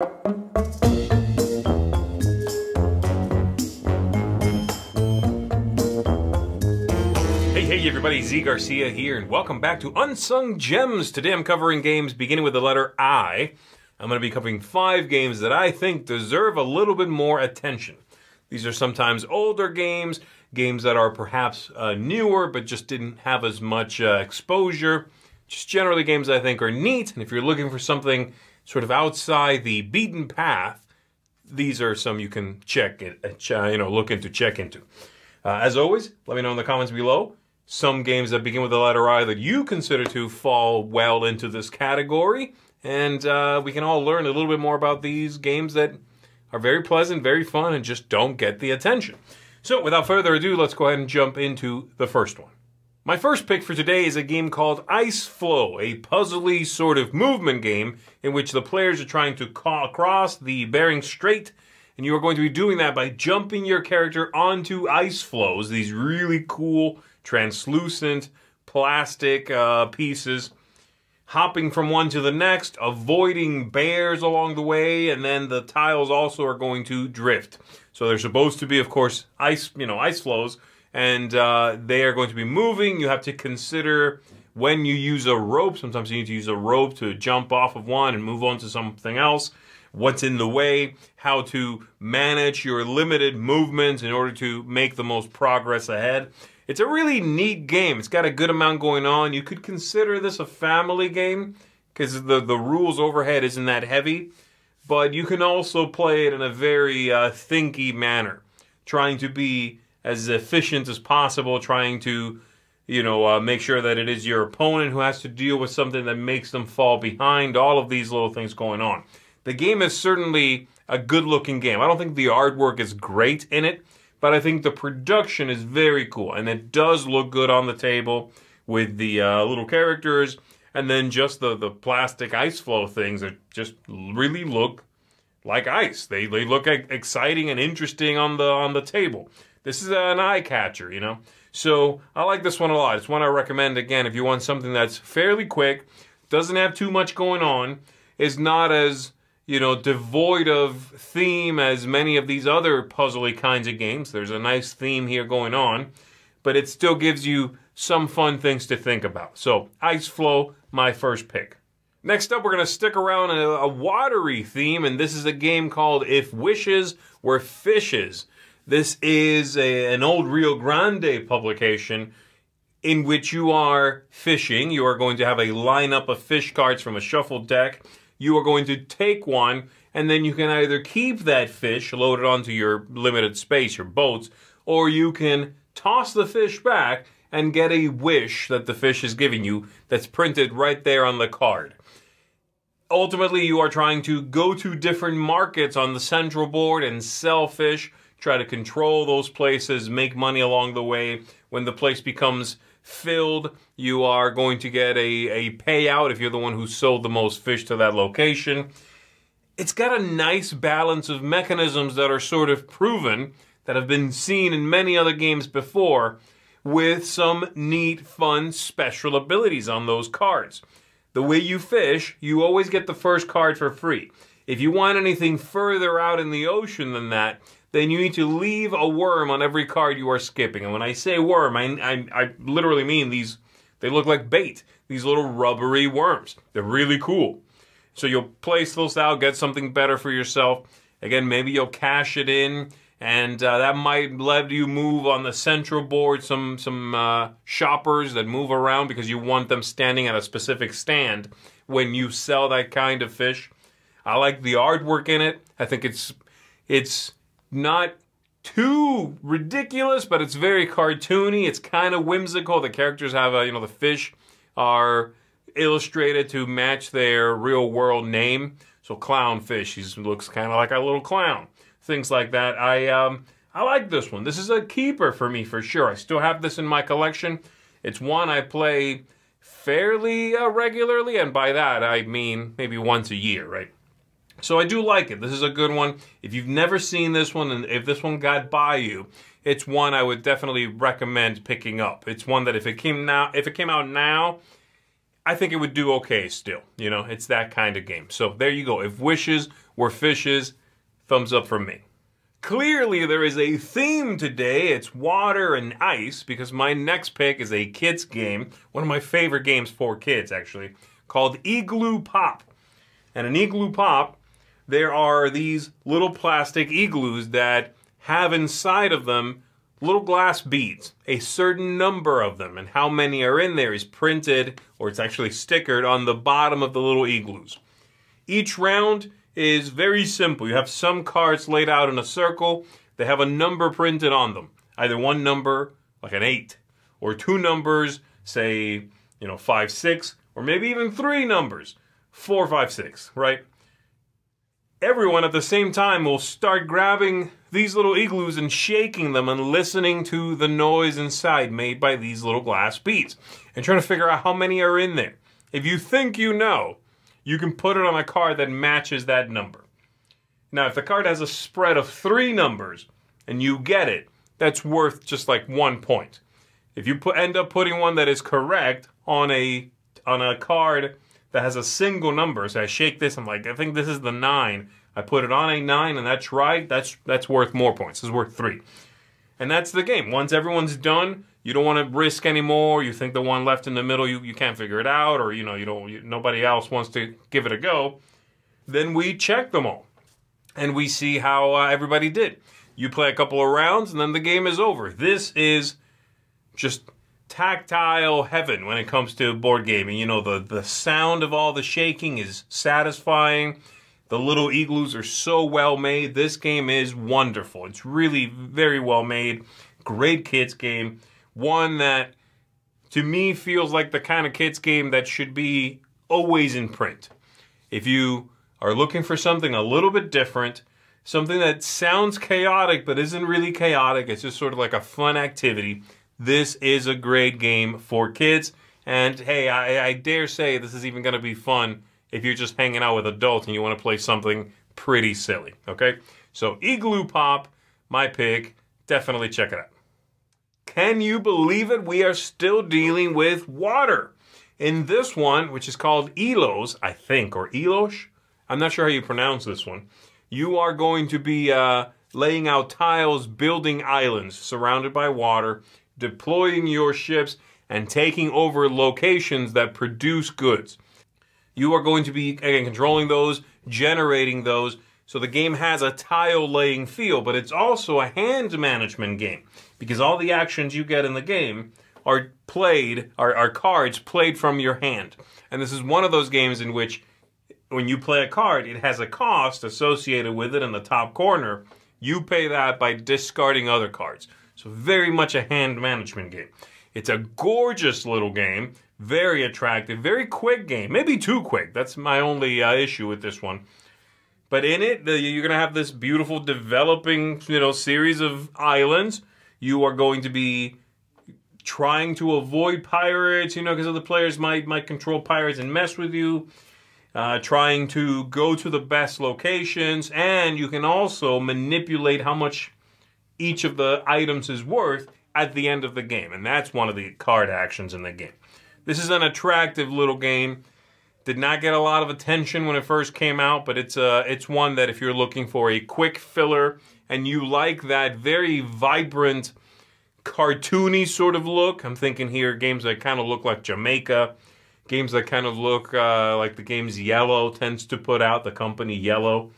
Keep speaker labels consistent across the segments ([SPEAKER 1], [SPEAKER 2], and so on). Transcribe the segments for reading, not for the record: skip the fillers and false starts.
[SPEAKER 1] Hey everybody, Zee Garcia here, and welcome back to Unsung Gems. Today I'm covering games beginning with the letter I. I'm going to be covering 5 games that I think deserve a little bit more attention. These are sometimes older games, games that are perhaps newer but just didn't have as much exposure. Just generally games I think are neat, and if you're looking for something sort of outside the beaten path, these are some you can check into. As always, let me know in the comments below some games that begin with the letter I that you consider to fall well into this category, and we can all learn a little bit more about these games that are very pleasant, very fun, and just don't get the attention. So without further ado, let's go ahead and jump into the first one. My first pick for today is a game called Ice Flow, a puzzly sort of movement game in which the players are trying to cross the Bering Strait, and you are going to be doing that by jumping your character onto ice floes, these really cool, translucent plastic pieces, hopping from one to the next, avoiding bears along the way, and then the tiles also are going to drift. So they're supposed to be, of course, ice floes, and they are going to be moving. You have to consider when you use a rope. Sometimes you need to use a rope to jump off of one and move on to something else. What's in the way, how to manage your limited movements in order to make the most progress ahead. It's a really neat game. It's got a good amount going on. You could consider this a family game because the rules overhead isn't that heavy, but you can also play it in a very thinky manner, trying to be as efficient as possible, trying to make sure that it is your opponent who has to deal with something that makes them fall behind, all of these little things going on. The game is certainly a good-looking game. I don't think the artwork is great in it, but I think the production is very cool, and it does look good on the table with the little characters, and then just the plastic ice flow things that just really look like ice. They look exciting and interesting on the table. This is an eye catcher, So I like this one a lot. It's one I recommend, again, if you want something that's fairly quick, doesn't have too much going on, is not as devoid of theme as many of these other puzzly kinds of games. There's a nice theme here going on, but it still gives you some fun things to think about. So, Ice Flow, my first pick. Next up, we're going to stick around in a watery theme, and this is a game called If Wishes Were Fishes. This is an old Rio Grande publication in which you are fishing. You are going to have a lineup of fish cards from a shuffled deck. You are going to take one, and then you can either keep that fish loaded onto your limited space, your boats, or you can toss the fish back and get a wish that the fish is giving you that's printed right there on the card. Ultimately, you are trying to go to different markets on the central board and sell fish, try to control those places, make money along the way. When the place becomes filled, you are going to get a payout if you're the one who sold the most fish to that location. It's got a nice balance of mechanisms that are sort of proven, that have been seen in many other games before, with some neat, fun, special abilities on those cards. The way you fish, you always get the first card for free. If you want anything further out in the ocean than that, then you need to leave a worm on every card you are skipping. And when I say worm, I literally mean these, they look like bait. These little rubbery worms. They're really cool. So you'll place those out, get something better for yourself. Again, maybe you'll cash it in, and that might let you move on the central board some shoppers that move around because you want them standing at a specific stand when you sell that kind of fish. I like the artwork in it. I think it's not too ridiculous, but it's very cartoony. It's kind of whimsical. The characters have the fish are illustrated to match their real world name. So clownfish, he looks kind of like a little clown. Things like that. I like this one. This is a keeper for me for sure. I still have this in my collection. It's one I play fairly regularly, and by that I mean maybe once a year, right? So I do like it. This is a good one. If you've never seen this one, and if this one got by you, it's one I would definitely recommend picking up. It's one that if it came out now, I think it would do okay still. You know, it's that kind of game. So there you go. If Wishes where fish is, thumbs up from me. Clearly, there is a theme today. It's water and ice, because my next pick is a kids game, one of my favorite games for kids, actually, called Igloo Pop. And in Igloo Pop, there are these little plastic igloos that have inside of them little glass beads, a certain number of them, and how many are in there is printed, or it's actually stickered on the bottom of the little igloos. Each round is very simple. You have some cards laid out in a circle. They have a number printed on them. Either one number, like an 8, or two numbers, say, 5, 6, or maybe even 3 numbers, 4, 5, 6, right? Everyone at the same time will start grabbing these little igloos and shaking them and listening to the noise inside made by these little glass beads and trying to figure out how many are in there. If you think you know, you can put it on a card that matches that number. Now, if the card has a spread of 3 numbers and you get it, that's worth just like 1 point. If you end up putting one that is correct on a card that has a single number, so I shake this, I'm like, I think this is the 9. I put it on a 9 and that's right, that's worth more points. It's worth 3. And that's the game. Once everyone's done, you don't want to risk anymore. You think the one left in the middle, you can't figure it out, or nobody else wants to give it a go. Then we check them all, and we see how everybody did. You play a couple of rounds, and then the game is over. This is just tactile heaven when it comes to board gaming. The sound of all the shaking is satisfying. The little igloos are so well made. This game is wonderful. It's really very well made. Great kids game. One that, to me, feels like the kind of kids game that should be always in print. If you are looking for something a little bit different, something that sounds chaotic but isn't really chaotic, it's just sort of like a fun activity, this is a great game for kids. And hey, I dare say this is even going to be fun if you're just hanging out with adults and you want to play something pretty silly, okay? So Igloo Pop, my pick. Definitely check it out. Can you believe it? We are still dealing with water. In this one, which is called Ilos, I think, or Ilos, I'm not sure how you pronounce this one, you are going to be laying out tiles, building islands surrounded by water, deploying your ships, and taking over locations that produce goods. You are going to be, again, controlling those, generating those. So the game has a tile-laying feel, but it's also a hand management game, because all the actions you get in the game are cards played from your hand. And this is one of those games in which, when you play a card, it has a cost associated with it in the top corner. You pay that by discarding other cards. So very much a hand management game. It's a gorgeous little game, very attractive, very quick game, maybe too quick. That's my only issue with this one. But in it, you're going to have this beautiful developing, series of islands. You are going to be trying to avoid pirates, because other players might control pirates and mess with you. Trying to go to the best locations. And you can also manipulate how much each of the items is worth at the end of the game. And that's one of the card actions in the game. This is an attractive little game. Did not get a lot of attention when it first came out, but it's one that if you're looking for a quick filler and you like that very vibrant, cartoony sort of look, I'm thinking here games that kind of look like Jamaica, games that kind of look like the games Yellow tends to put out, the company Yellow,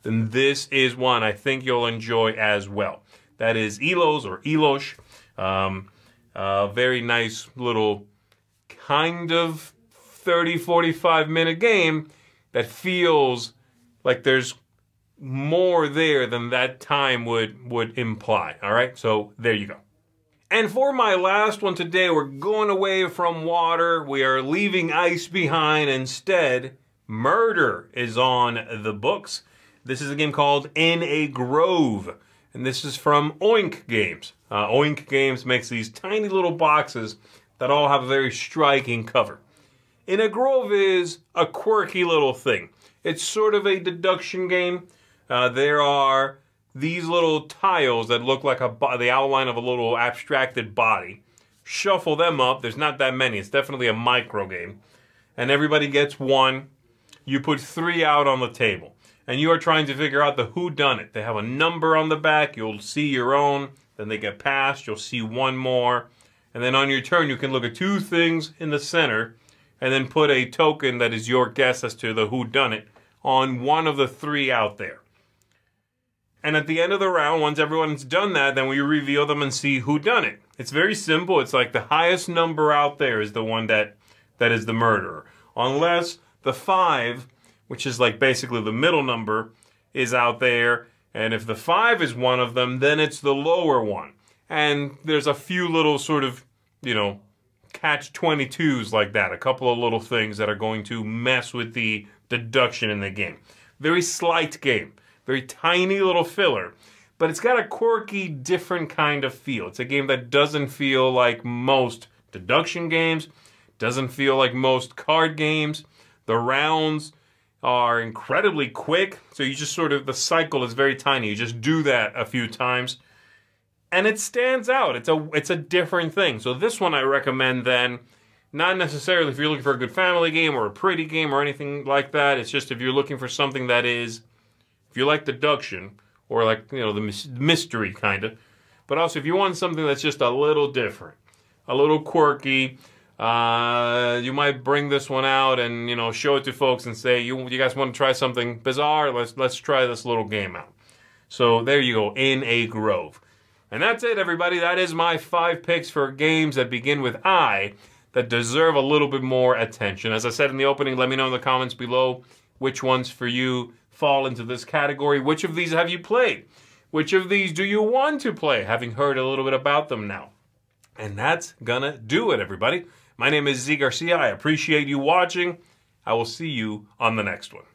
[SPEAKER 1] then this is one I think you'll enjoy as well. That is Ilos or Ilos. Very nice little kind of 30, 45 minute game that feels like there's more there than that time would imply. All right, so there you go. And for my last one today, we're going away from water. We are leaving ice behind. Instead, murder is on the books. This is a game called In a Grove. And this is from Oink Games. Oink Games makes these tiny little boxes that all have a very striking cover. In a Grove is a quirky little thing. It's sort of a deduction game. There are these little tiles that look like the outline of a little abstracted body. Shuffle them up. There's not that many. It's definitely a micro game. And everybody gets one. You put 3 out on the table. and you are trying to figure out the whodunit. They have a number on the back. You'll see your own. Then they get passed. You'll see one more. And then on your turn, you can look at two things in the center and then put a token that is your guess as to the whodunit on one of the three out there. And at the end of the round, once everyone's done that, then we reveal them and see who done it. It's very simple. It's like the highest number out there is the one that is the murderer. Unless the 5, which is like basically the middle number, is out there. And if the 5 is one of them, then it's the lower one. And there's a few little sort of, catch-22s like that. A couple of little things that are going to mess with the deduction in the game. Very slight game. Very tiny little filler, but it's got a quirky, different kind of feel. It's a game that doesn't feel like most deduction games, doesn't feel like most card games. The rounds are incredibly quick, so you just the cycle is very tiny. You just do that a few times, and it stands out. It's a different thing. So this one I recommend then, not necessarily if you're looking for a good family game or a pretty game or anything like that. It's just if you're looking for something that is, if you like deduction, or like, the mystery kind of, but also if you want something that's just a little different, a little quirky, you might bring this one out and, show it to folks and say, you guys want to try something bizarre? Let's try this little game out. So there you go, In a Grove. And that's it, everybody. That is my 5 picks for games that begin with I that deserve a little bit more attention. As I said in the opening, let me know in the comments below which ones for you fall into this category. Which of these have you played? Which of these do you want to play, having heard a little bit about them now? And that's gonna do it, everybody. My name is Zee Garcia. I appreciate you watching. I will see you on the next one.